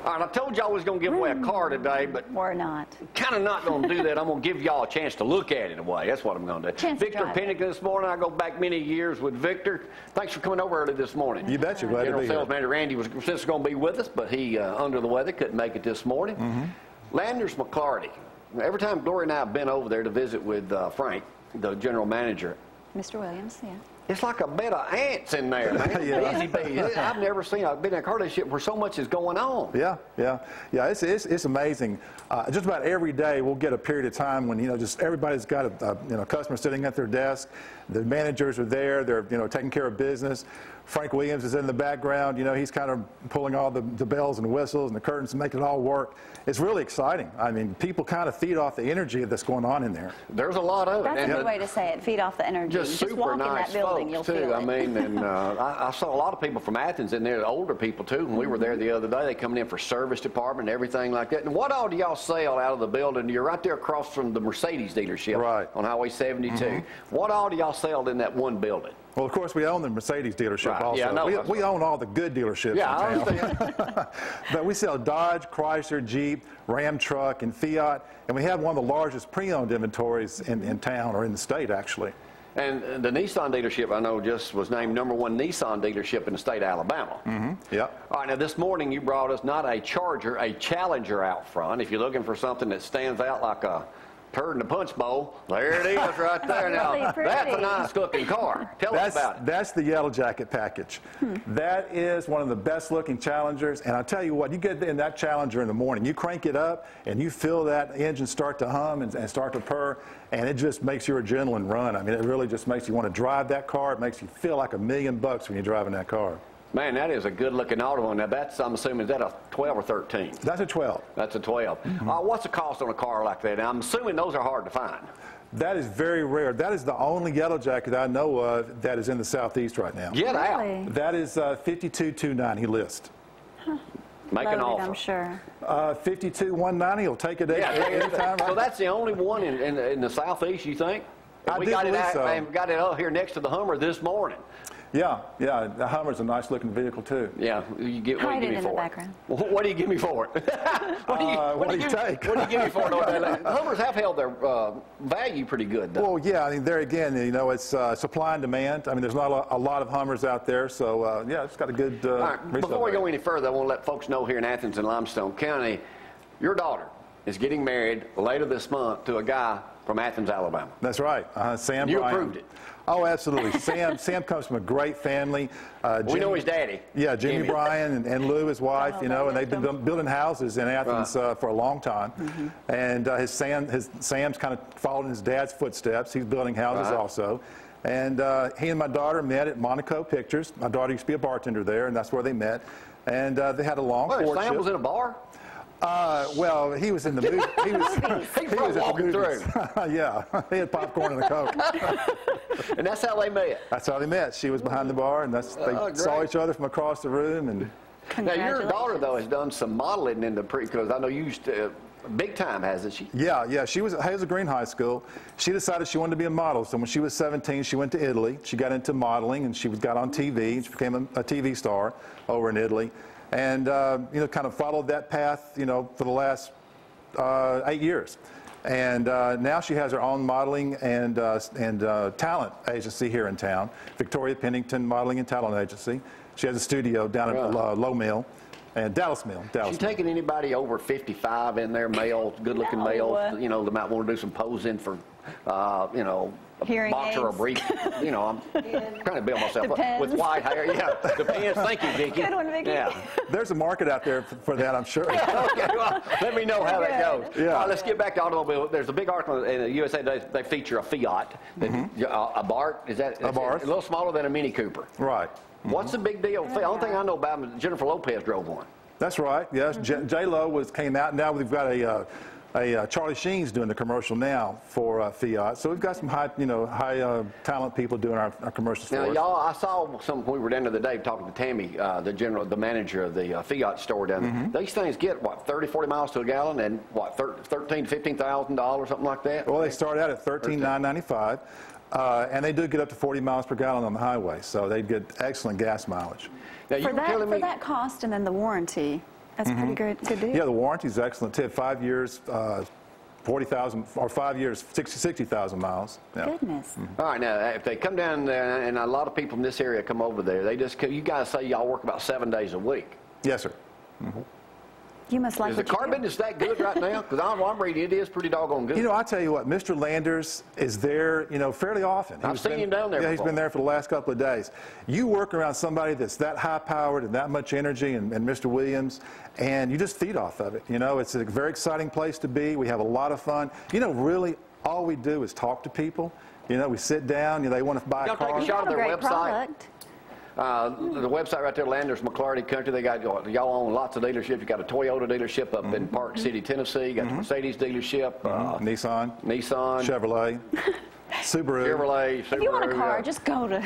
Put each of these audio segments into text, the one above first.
All right, I told y'all I was going to give away a car today, but we're not. Kind of not going to do that. I'm going to give y'all a chance to look at it away. That's what I'm going to do. Victor Pennington this morning. I go back many years with Victor. Thanks for coming over early this morning. You bet you're glad to be here. General Sales Manager Randy was going to be with us, but he under the weather, couldn't make it this morning. Landers McLarty. Every time Gloria and I have been over there to visit with Frank, the general manager, Mr. Williams, yeah. It's like a bed of ants in there, man. Easy bee. I've never seen. I've been in a car dealership where so much is going on. Yeah. It's amazing. Just about every day we'll get a period of time when just everybody's got a customer sitting at their desk. The managers are there. They're taking care of business. Frank Williams is in the background. He's kind of pulling all the bells and whistles and the curtains to make it all work. It's really exciting. I mean, people kind of feed off the energy that's going on in there. There's a lot of it. That's a good way to say it. Feed off the energy. Just super walk nice in that building, folks, you'll too. feel it. I mean, and I saw a lot of people from Athens in there, older people, too. When we were there the other day, they coming in for service department and everything like that. And what all do y'all sell out of the building? You're right there across from the Mercedes dealership on Highway 72. What all do y'all sell in that one building? Well, of course, we own the Mercedes dealership also. Yeah, we own all the good dealerships in town. But we sell Dodge, Chrysler, Jeep, Ram truck, and Fiat. And we have one of the largest pre-owned inventories in town, or in the state, actually. And the Nissan dealership, I know, just was named #1 Nissan dealership in the state of Alabama. Yeah. All right, now this morning you brought us not a Charger, a Challenger out front. If you're looking for something that stands out like a turd in the punch bowl, there it is right there. Now, that's a nice looking car. Tell us about it. That's the Yellow Jacket package. That is one of the best looking Challengers, and I'll tell you what, you get in that Challenger in the morning, you crank it up, and you feel that engine start to hum and start to purr, and it just makes your adrenaline run. I mean, it really just makes you want to drive that car. It makes you feel like $1 million when you're driving that car. Man, that is a good-looking auto. Now, that's, I'm assuming, is that a 12 or 13? That's a 12. That's a 12. What's the cost on a car like that? Now, I'm assuming those are hard to find. That is very rare. That is the only Yellow Jacket I know of that is in the Southeast right now. Get out. That is $52,290 list. Make an offer. I'm sure. $52,190. He'll take it anytime. So that's the only one in the Southeast, you think? We got it out here next to the Hummer this morning. Yeah, the Hummer's a nice looking vehicle too. Yeah, you get what do you give me for it? What do you give me for it? What do you take? What do you give me for it? Hummers have held their value pretty good, though. Well, yeah, I mean, there again, it's supply and demand. I mean, there's not a lot of Hummers out there, so yeah, it's got a good. All right, before we go any further, I want to let folks know here in Athens and Limestone County, your daughter is getting married later this month to a guy from Athens, Alabama. That's right, Sam. You Bryan. approved it. Oh, absolutely. Sam comes from a great family. We know his daddy. Yeah, Jimmy Bryan and Lou, his wife, and they've been building houses in Athens for a long time. And Sam's kind of following his dad's footsteps. He's building houses also. And he and my daughter met at Monaco Pictures. My daughter used to be a bartender there, and that's where they met. And they had a long courtship. Sam was in a bar? Well, he was in the movie. He was walking through. Yeah, he had popcorn and a Coke. And that's how they met. That's how they met. She was behind the bar, and they saw each other from across the room. And now your daughter though has done some modeling in the because I know you used to. Big time, hasn't she? Yeah. She was at Hazel Green High School. She decided she wanted to be a model. So when she was 17, she went to Italy. She got into modeling, and she got on TV. She became a TV star over in Italy. And, kind of followed that path, for the last 8 years. And now she has her own modeling and talent agency here in town, Victoria Pennington Modeling and Talent Agency. She has a studio down at Low Mill and Dallas Mill. She's taking anybody over 55 in there, males, good-looking males, that might want to do some posing for, Hearing boxer or brief. I'm trying to build myself up with white hair. Yeah, depends. Thank you, Vicki. Good one, Vicki. Yeah. There's a market out there for that, I'm sure. Okay, well, let me know how that goes. Yeah. All right, let's get back to automobile. There's a big article in the USA Today. They feature a Fiat, a Bart. Is that a Bart? A little smaller than a Mini Cooper. Right. What's the big deal? The only thing I know about him is Jennifer Lopez drove one. That's right. Yes, J-Lo came out. Now we've got Charlie Sheen's doing the commercial now for Fiat. So we've got some high talent people doing our commercials for us. Y'all, I saw some when we were down the other day talking to Tammy, the manager of the Fiat store down there. These things get, 30, 40 miles to a gallon and, $13,000 to $15,000, something like that? Well, they start out at $13,995. And they do get up to 40 miles per gallon on the highway, so they get excellent gas mileage. Now, for that cost and then the warranty, That's pretty good deal. Yeah, the warranty's excellent too. 5 years, 40,000, or 5 years, 60,000 miles. Yeah. Goodness. All right, now, if they come down there, and a lot of people in this area come over there, they just, you guys say y'all work about 7 days a week. Yes, sir. You must like Is the car business that good right now? Because I'm reading it is pretty doggone good. You know, I tell you what, Mr. Landers is there, you know, fairly often. I've seen him down there Yeah, before. he's been there for the last couple of days. You work around somebody that's that high-powered and that much energy, and Mr. Williams, and you just feed off of it. You know, it's a very exciting place to be. We have a lot of fun. You know, really, all we do is talk to people. You know, we sit down, you know, they want to buy a car. Take a shot of their Great website. product. The website right there, Landers McLarty Country, they got, y'all own lots of dealerships. You got a Toyota dealership up in Park City, Tennessee. You got the Mercedes dealership. Nissan. Chevrolet. Subaru. If you want a car, yeah. just go to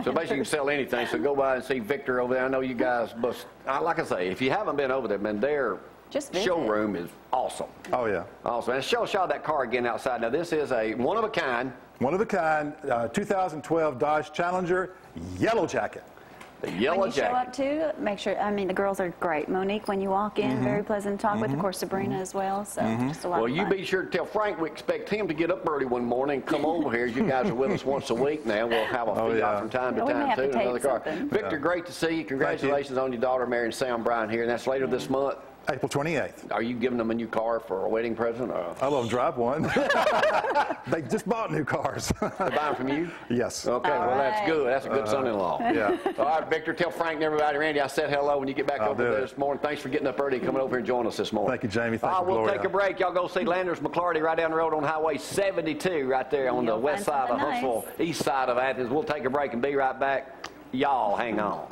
So basically you can sell anything. So go by and see Victor over there. I know you guys, but like I say, if you haven't been over there, man, their Just visit. showroom is awesome. Oh, yeah. Awesome. And show a shot of that car again outside. Now this is a one-of-a-kind. One-of-a-kind 2012 Dodge Challenger Yellow Jacket. The yellow When you show jacket. up too, make sure, I mean, the girls are great. Monique, when you walk in, very pleasant to talk with. Of course, Sabrina as well, so just a lot Well, of you fun. be sure to tell Frank we expect him to get up early one morning and come over here. You guys are with us once a week now. We'll have a feed yeah. off from time to Yeah, we may time, have too, to in another tape car. something. Victor, great to see you. Congratulations on your daughter marrying Sam Brown here, and that's later this month. April 28th. Are you giving them a new car for a wedding present? Or? I love drive one. They just bought new cars. They buy them from you? Yes. Okay, All well, that's right. good. That's a good son-in-law. Yeah. All right, Victor, tell Frank and everybody, Randy, I said hello when you get back I'll over do there it. this morning. Thanks for getting up early and coming over here and joining us this morning. Thank you, Jamie. Thank you, We'll Gloria. take a break. Y'all go see Landers McLarty right down the road on Highway 72 right there on the You'll west find side of something Huntsville, east side of Athens. We'll take a break and be right back. Y'all hang on.